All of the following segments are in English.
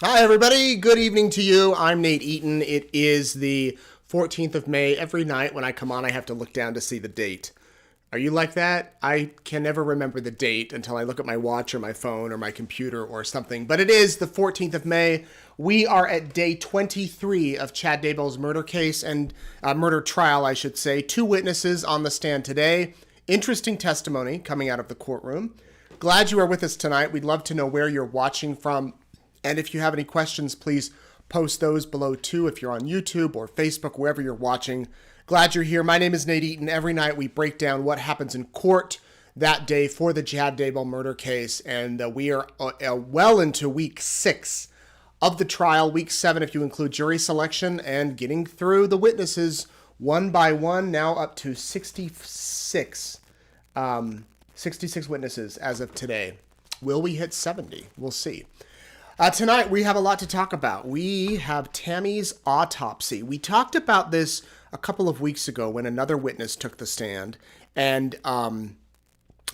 Hi, everybody. Good evening to you. I'm Nate Eaton. It is the 14th of May. Every night when I come on, I have to look down to see the date. Are you like that? I can never remember the date until I look at my watch or my phone or my computer or something. But it is the 14th of May. We are at day 23 of Chad Daybell's murder case and murder trial, I should say. 2 witnesses on the stand today. Interesting testimony coming out of the courtroom. Glad you are with us tonight. We'd love to know where you're watching from. And if you have any questions, please post those below too if you're on YouTube or Facebook, wherever you're watching. Glad you're here. My name is Nate Eaton. Every night we break down what happens in court that day for the Chad Daybell murder case. And we are well into week 6 of the trial, week 7 if you include jury selection, and getting through the witnesses one by one, now up to 66 witnesses as of today. Will we hit 70? We'll see. Tonight, we have a lot to talk about. We have Tammy's autopsy. We talked about this a couple of weeks ago when another witness took the stand, and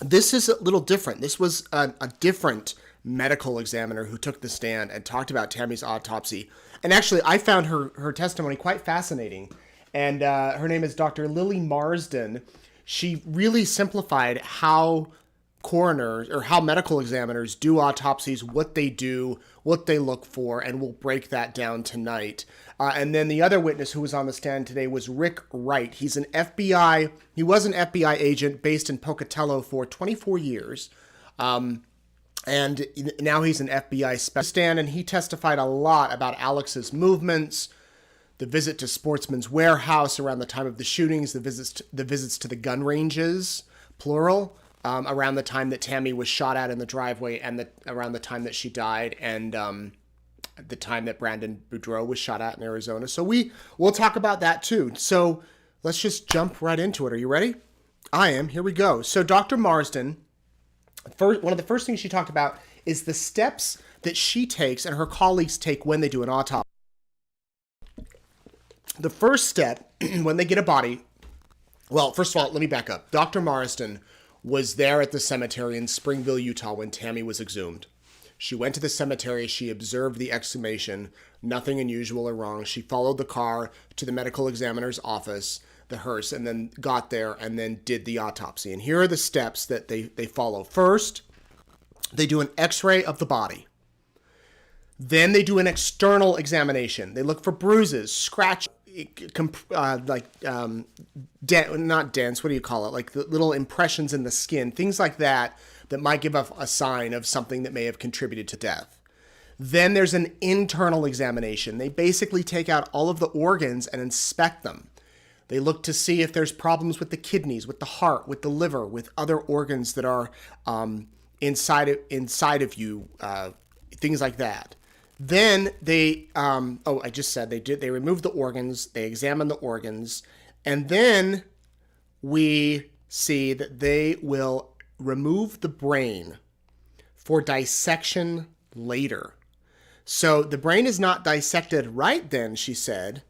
this is a little different. This was a different medical examiner who took the stand and talked about Tammy's autopsy. And actually, I found her testimony quite fascinating, and her name is Dr. Lily Marsden. She really simplified how coroners or how medical examiners do autopsies, what they do, what they look for, and we'll break that down tonight. And then the other witness who was on the stand today was Rick Wright. He was an FBI agent based in Pocatello for 24 years. And now he's an FBI specialist, and he testified a lot about Alex's movements, the visit to Sportsman's Warehouse around the time of the shootings, the visits to the gun ranges, plural, around the time that Tammy was shot at in the driveway, and around the time that she died, and the time that Brandon Boudreaux was shot at in Arizona. So we'll talk about that too. So let's just jump right into it. Are you ready? I am. Here we go. So Dr. Marsden, one of the first things she talked about is the steps that she takes and her colleagues take when they do an autopsy. The first step when they get a body, well, first of all, let me back up. Dr. Marsden was there at the cemetery in Springville, Utah when Tammy was exhumed. She went to the cemetery, she observed the exhumation, nothing unusual or wrong. She followed the car to the medical examiner's office, the hearse, and then got there and then did the autopsy. And here are the steps that they follow. First, they do an x-ray of the body. Then they do an external examination. They look for bruises, scratches, not dents, what do you call it? Like the little impressions in the skin, things like that might give a sign of something that may have contributed to death. Then there's an internal examination. They basically take out all of the organs and inspect them. They look to see if there's problems with the kidneys, with the heart, with the liver, with other organs that are inside of you, things like that. Then they, they remove the organs, they examine the organs, and then we see that they will remove the brain for dissection later. So the brain is not dissected right then, she said.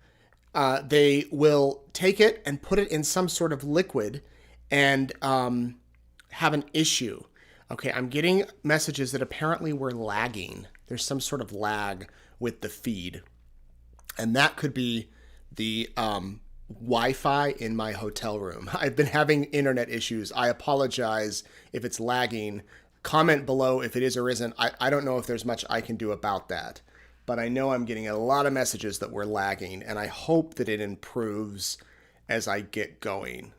They will take it and put it in some sort of liquid and have an issue. Okay, I'm getting messages that apparently we're lagging. There's some sort of lag with the feed. And that could be the Wi-Fi in my hotel room. I've been having internet issues. I apologize if it's lagging. Comment below if it is or isn't. I don't know if there's much I can do about that. But I know I'm getting a lot of messages that we're lagging, and I hope that it improves as I get going.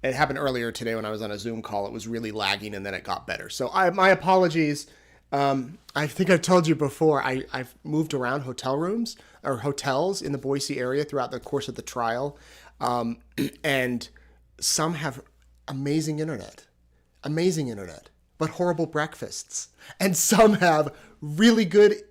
It happened earlier today when I was on a Zoom call. It was really lagging, and then it got better. So my apologies. I think I've told you before, I've moved around hotel rooms or hotels in the Boise area throughout the course of the trial. And some have amazing internet, but horrible breakfasts. And some have really good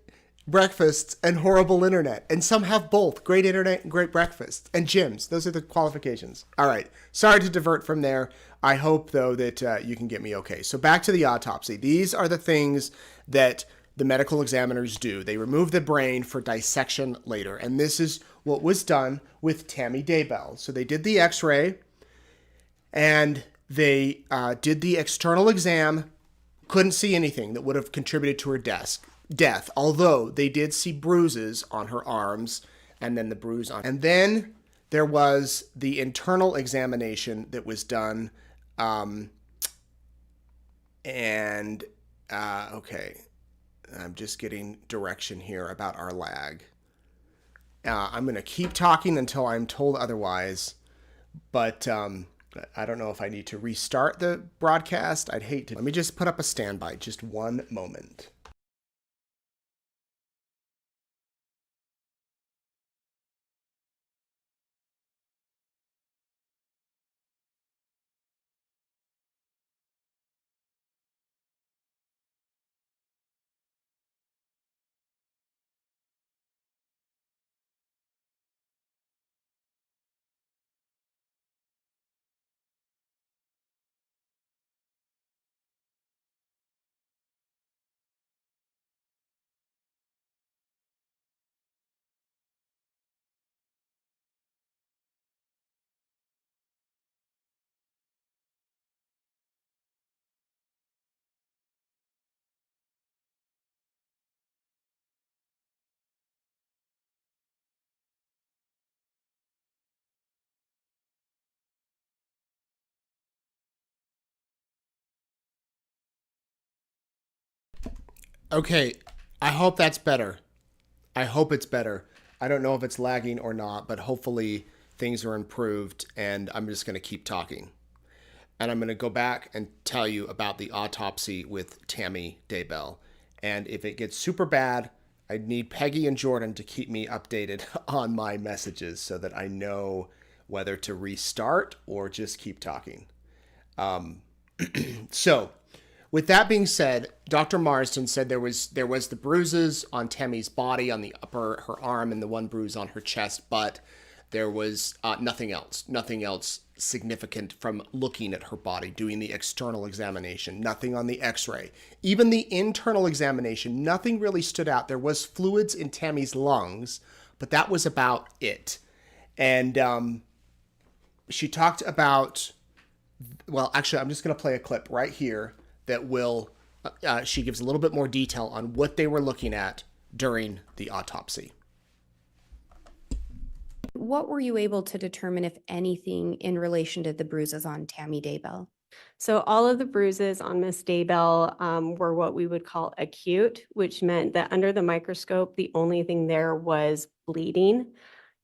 breakfasts and horrible internet. And some have both, great internet and great breakfast, and gyms. Those are the qualifications. All right. Sorry to divert from there. I hope, though, that you can get me okay. So back to the autopsy. These are the things that the medical examiners do. They remove the brain for dissection later. And this is what was done with Tammy Daybell. So they did the x-ray, and they did the external exam, couldn't see anything that would have contributed to her death. death, although they did see bruises on her arms and then the bruise on. And then there was the internal examination that was done. Okay, I'm just getting direction here about our lag. I'm going to keep talking until I'm told otherwise, but I don't know if I need to restart the broadcast. I'd hate to. Let me just put up a standby, just one moment. Okay, I hope that's better. I hope it's better. I don't know if it's lagging or not, but hopefully things are improved, and I'm just going to keep talking. And I'm going to go back and tell you about the autopsy with Tammy Daybell. And if it gets super bad, I need Peggy and Jordan to keep me updated on my messages so that I know whether to restart or just keep talking. So, with that being said, Dr. Marsden said there was the bruises on Tammy's body, on the upper her arm, and the one bruise on her chest, but there was nothing else significant from looking at her body, doing the external examination, nothing on the x-ray. Even the internal examination, nothing really stood out. There was fluids in Tammy's lungs, but that was about it. And she talked about, well, actually, I'm just going to play a clip right here that will, she gives a little bit more detail on what they were looking at during the autopsy. What were you able to determine, if anything, in relation to the bruises on Tammy Daybell? So all of the bruises on Miss Daybell were what we would call acute, which meant that under the microscope, the only thing there was bleeding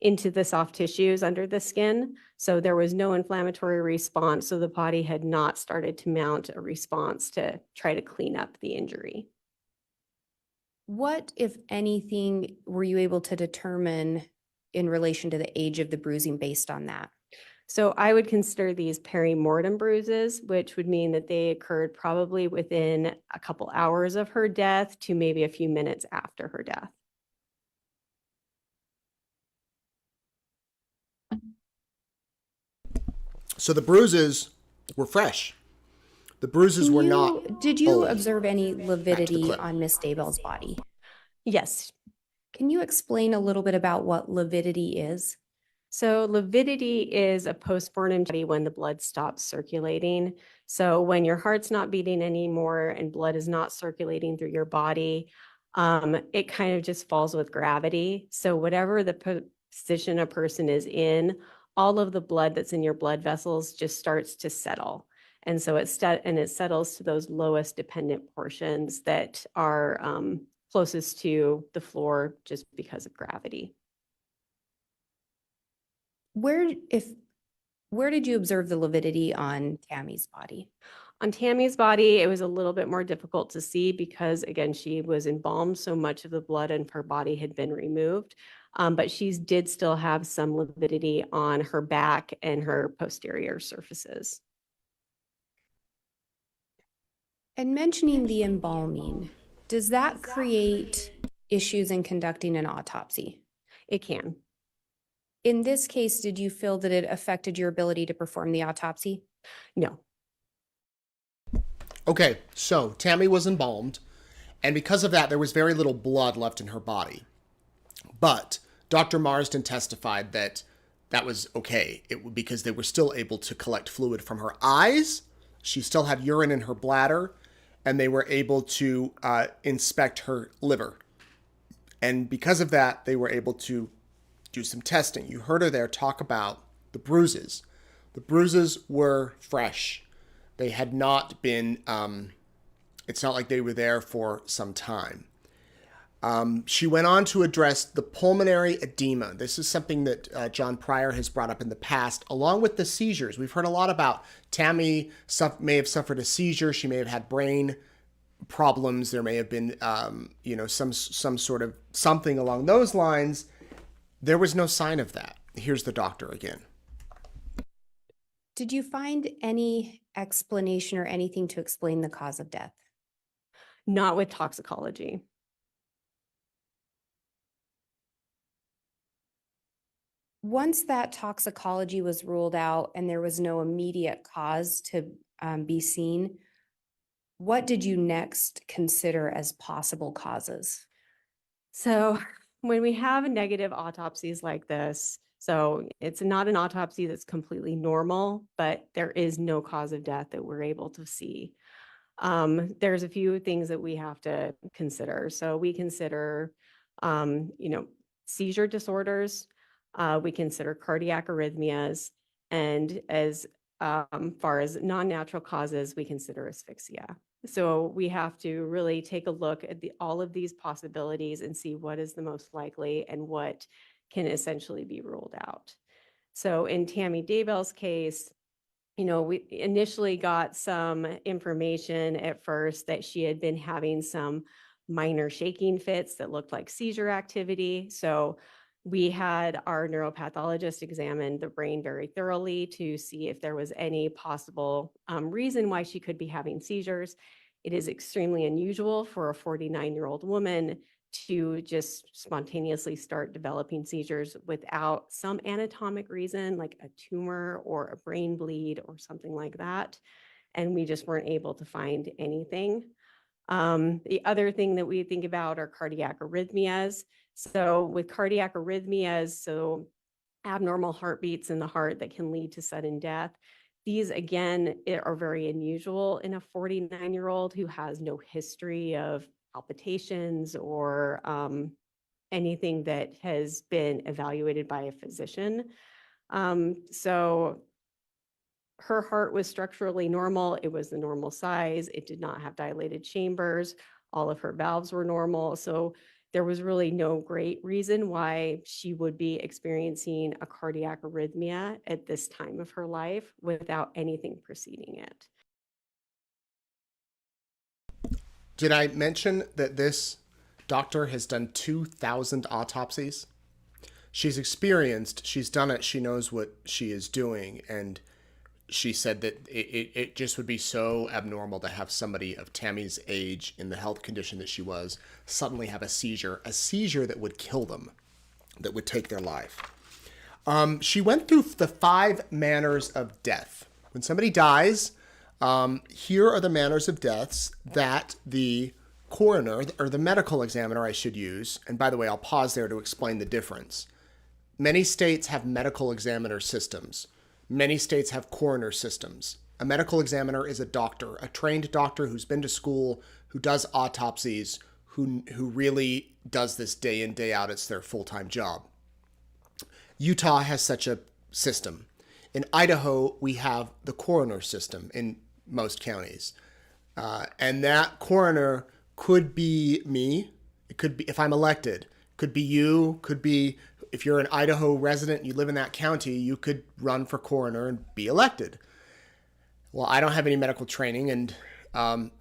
into the soft tissues under the skin. So there was no inflammatory response. So the body had not started to mount a response to try to clean up the injury. What, if anything, were you able to determine in relation to the age of the bruising based on that? So I would consider these perimortem bruises, which would mean that they occurred probably within a couple hours of her death to maybe a few minutes after her death. So the bruises were fresh. The bruises were not. Did you old. observe any lividity on Miss Daybell's body? Yes. Can you explain a little bit about what lividity is? So lividity is a postmortem body when the blood stops circulating. So when your heart's not beating anymore and blood is not circulating through your body, it kind of just falls with gravity. So whatever the position a person is in, all of the blood that's in your blood vessels just starts to settle. And so it settles to those lowest dependent portions that are closest to the floor just because of gravity. Where did you observe the lividity on Tammy's body? On Tammy's body, it was a little bit more difficult to see because, again, she was embalmed, so much of the blood in her body had been removed. But she did still have some lividity on her back and her posterior surfaces. And mentioning the embalming, does that create issues in conducting an autopsy? It can. In this case, did you feel that it affected your ability to perform the autopsy? No. Okay, so Tammy was embalmed, and because of that, there was very little blood left in her body. But Dr. Marsden testified that that was okay, because they were still able to collect fluid from her eyes. She still had urine in her bladder, and they were able to inspect her liver. And because of that, they were able to do some testing. You heard her there talk about the bruises. The bruises were fresh. They had not been, it's not like they were there for some time. She went on to address the pulmonary edema. This is something that John Pryor has brought up in the past, along with the seizures. We've heard a lot about Tammy may have suffered a seizure. She may have had brain problems. There may have been, some sort of something along those lines. There was no sign of that. Here's the doctor again. Did you find any explanation or anything to explain the cause of death? Not with toxicology. Once that toxicology was ruled out and there was no immediate cause to be seen, what did you next consider as possible causes? So when we have negative autopsies like this, so it's not an autopsy that's completely normal, but there is no cause of death that we're able to see. There's a few things that we have to consider. So we consider, seizure disorders. We consider cardiac arrhythmias, and as far as non-natural causes, we consider asphyxia. So we have to really take a look at all of these possibilities and see what is the most likely and what can essentially be ruled out. So in Tammy Daybell's case, we initially got some information at first that she had been having some minor shaking fits that looked like seizure activity. So we had our neuropathologist examine the brain very thoroughly to see if there was any possible reason why she could be having seizures. It is extremely unusual for a 49-year-old woman to just spontaneously start developing seizures without some anatomic reason, like a tumor or a brain bleed or something like that. And we just weren't able to find anything. The other thing that we think about are cardiac arrhythmias. So with cardiac arrhythmias, so abnormal heartbeats in the heart that can lead to sudden death, these again are very unusual in a 49-year-old who has no history of palpitations or anything that has been evaluated by a physician. So her heart was structurally normal. It was the normal size. It did not have dilated chambers. All of her valves were normal. So there was really no great reason why she would be experiencing a cardiac arrhythmia at this time of her life without anything preceding it. Did I mention that this doctor has done 2,000 autopsies? She's experienced, she's done it, she knows what she is doing, and she said that it just would be so abnormal to have somebody of Tammy's age in the health condition that she was suddenly have a seizure that would kill them, that would take their life. She went through the 5 manners of death. When somebody dies, here are the manners of deaths that the coroner, or the medical examiner I should use, and by the way, I'll pause there to explain the difference. Many states have medical examiner systems. Many states have coroner systems. A medical examiner is a doctor, a trained doctor who's been to school, who does autopsies, who really does this day in, day out. It's their full-time job. Utah has such a system. In Idaho, we have the coroner system in most counties. And that coroner could be me. It could be, if I'm elected, could be you, could be, if you're an Idaho resident, you live in that county, you could run for coroner and be elected. Well, I don't have any medical training, and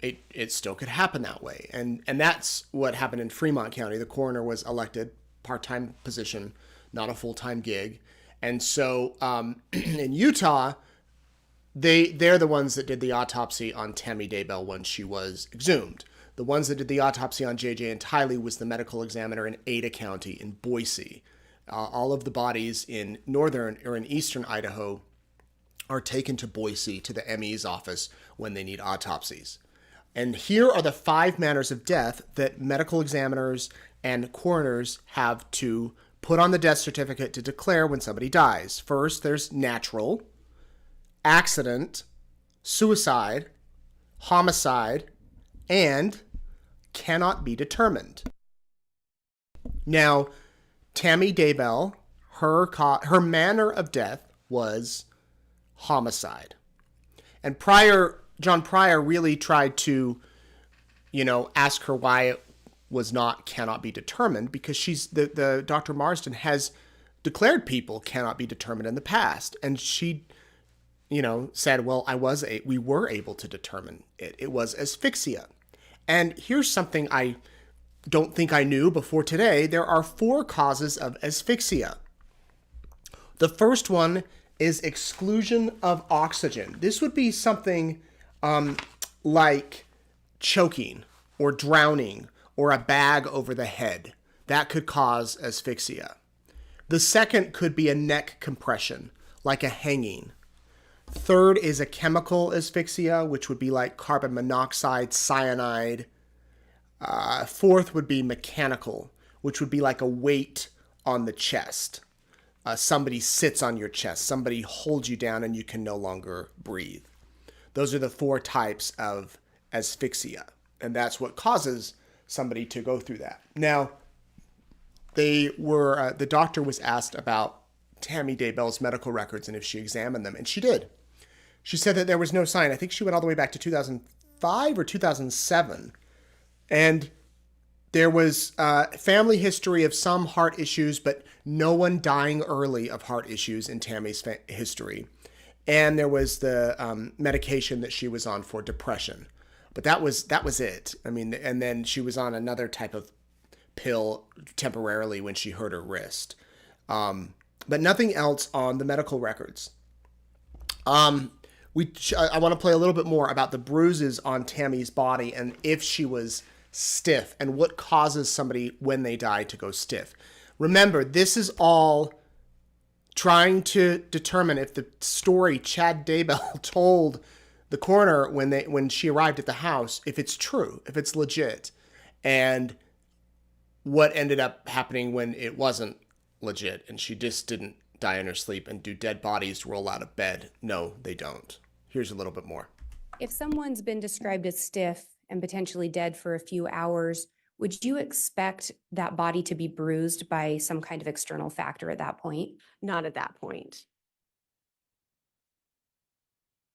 it still could happen that way. And that's what happened in Fremont County. The coroner was elected, part-time position, not a full-time gig. And so in Utah, they're the ones that did the autopsy on Tammy Daybell when she was exhumed. The ones that did the autopsy on JJ and Tylee was the medical examiner in Ada County in Boise. All of the bodies in northern or in eastern Idaho are taken to Boise to the ME's office when they need autopsies. And here are the 5 manners of death that medical examiners and coroners have to put on the death certificate to declare when somebody dies. First, there's natural, accident, suicide, homicide, and cannot be determined. Now, Tammy Daybell, her manner of death was homicide. And John Pryor really tried to, ask her why it was cannot be determined, because the Dr. Marsden has declared people cannot be determined in the past. And she, said, well, we were able to determine it. It was asphyxia. And here's something I don't think I knew before today. There are 4 causes of asphyxia. The first one is exclusion of oxygen. This would be something like choking or drowning or a bag over the head. That could cause asphyxia. The second could be a neck compression, like a hanging. Third is a chemical asphyxia, which would be like carbon monoxide, cyanide. Fourth would be mechanical, which would be like a weight on the chest. Somebody sits on your chest, somebody holds you down and you can no longer breathe. Those are the 4 types of asphyxia, and that's what causes somebody to go through that. Now, the doctor was asked about Tammy Daybell's medical records and if she examined them, and she did. She said that there was no sign. I think she went all the way back to 2005 or 2007. And there was family history of some heart issues, but no one dying early of heart issues in Tammy's history. And there was the medication that she was on for depression. But that was it. I mean, and then she was on another type of pill temporarily when she hurt her wrist. But nothing else on the medical records. I want to play a little bit more about the bruises on Tammy's body and if she was stiff and what causes somebody when they die to go stiff. Remember, this is all trying to determine if the story Chad Daybell told the coroner when she arrived at the house, if it's true, if it's legit, and what ended up happening when it wasn't legit and she just didn't die in her sleep. And do dead bodies roll out of bed? No, they don't. Here's a little bit more. If someone's been described as stiff and potentially dead for a few hours, would you expect that body to be bruised by some kind of external factor at that point? Not at that point.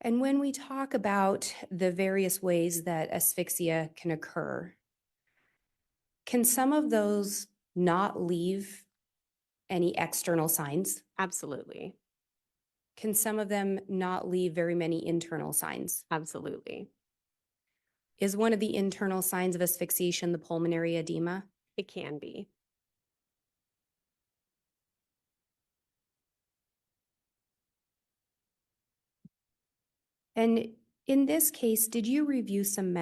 And when we talk about the various ways that asphyxia can occur, can some of those not leave any external signs? Absolutely. Can some of them not leave very many internal signs? Absolutely. Is one of the internal signs of asphyxiation the pulmonary edema? It can be. And in this case, did you review some medical